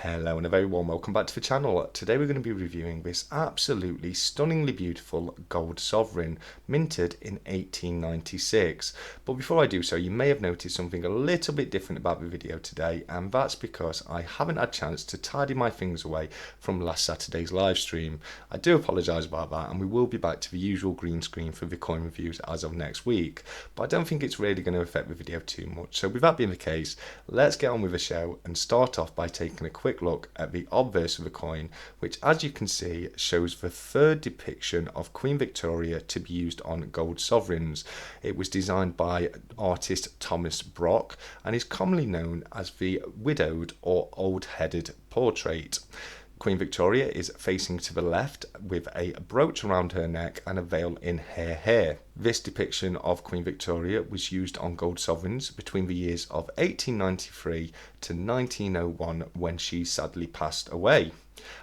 Hello and a very warm welcome back to the channel. Today we're going to be reviewing this absolutely stunningly beautiful gold sovereign minted in 1896. But before I do so, you may have noticed something a little bit different about the video today, and that's because I haven't had a chance to tidy my things away from last Saturday's live stream. I do apologise about that, and we will be back to the usual green screen for the coin reviews as of next week, but I don't think it's really going to affect the video too much. So with that being the case, let's get on with the show and start off by taking a quick look at the obverse of the coin, which, as you can see, shows the third depiction of Queen Victoria to be used on gold sovereigns. It was designed by artist Thomas Brock and is commonly known as the widowed or old-headed portrait. Queen Victoria is facing to the left with a brooch around her neck and a veil in her hair. This depiction of Queen Victoria was used on gold sovereigns between the years of 1893 to 1901 when she sadly passed away.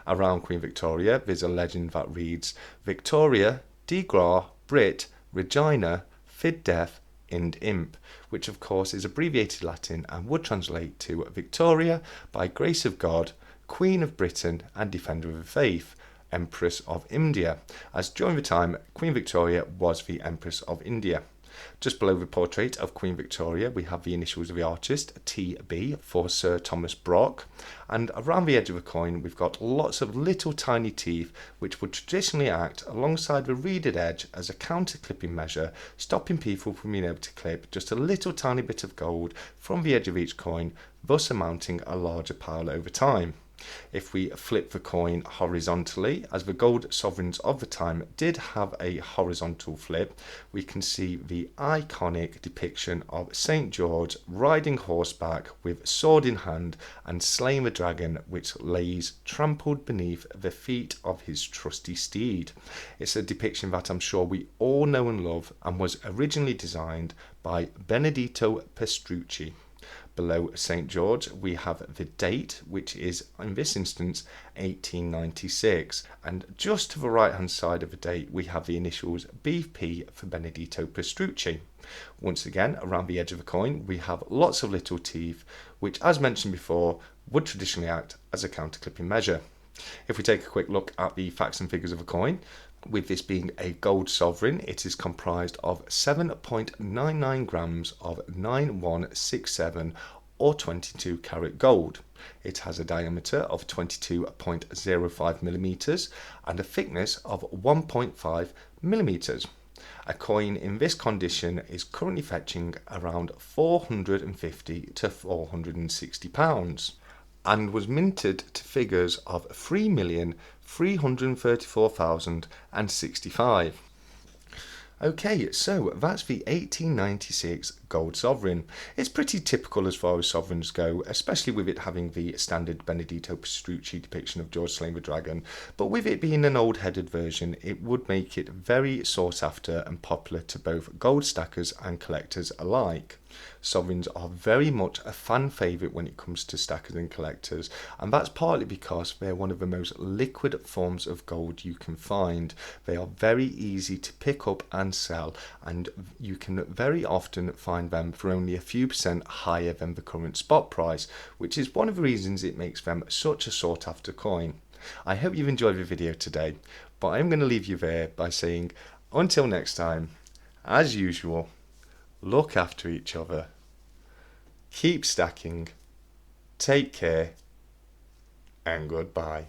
Around Queen Victoria there's a legend that reads, Victoria, de Gra, Brit, Regina, Fid Def, Ind Imp, which of course is abbreviated Latin and would translate to Victoria, by grace of God, Queen of Britain and Defender of the Faith, Empress of India, as during the time Queen Victoria was the Empress of India. Just below the portrait of Queen Victoria we have the initials of the artist, TB, for Sir Thomas Brock, and around the edge of the coin we've got lots of little tiny teeth which would traditionally act alongside the reeded edge as a counter clipping measure, stopping people from being able to clip just a little tiny bit of gold from the edge of each coin, thus amounting a larger pile over time. If we flip the coin horizontally, as the gold sovereigns of the time did have a horizontal flip, we can see the iconic depiction of St. George riding horseback with sword in hand and slaying the dragon which lays trampled beneath the feet of his trusty steed. It's a depiction that I'm sure we all know and love and was originally designed by Benedetto Pestrucci. Below St. George we have the date, which is in this instance 1896, and just to the right hand side of the date we have the initials BP for Benedetto Pestrucci. Once again, around the edge of the coin we have lots of little teeth which, as mentioned before, would traditionally act as a counter clipping measure. If we take a quick look at the facts and figures of the coin, with this being a gold sovereign, it is comprised of 7.99 grams of 9167 or 22 carat gold. It has a diameter of 22.05 millimeters and a thickness of 1.5 millimeters. A coin in this condition is currently fetching around 450 to 460 pounds and was minted to figures of 3,334,065. Okay, so that's the 1896 gold sovereign. It's pretty typical as far as sovereigns go, especially with it having the standard Benedetto Pestrucci depiction of George slaying the dragon, but with it being an old-headed version, it would make it very sought after and popular to both gold stackers and collectors alike. Sovereigns are very much a fan favourite when it comes to stackers and collectors, and that's partly because they're one of the most liquid forms of gold you can find. They are very easy to pick up and sell, and you can very often find them for only a few percent higher than the current spot price, which is one of the reasons it makes them such a sought after coin. I hope you've enjoyed the video today, but I'm going to leave you there by saying until next time, as usual, look after each other, keep stacking, take care, and goodbye.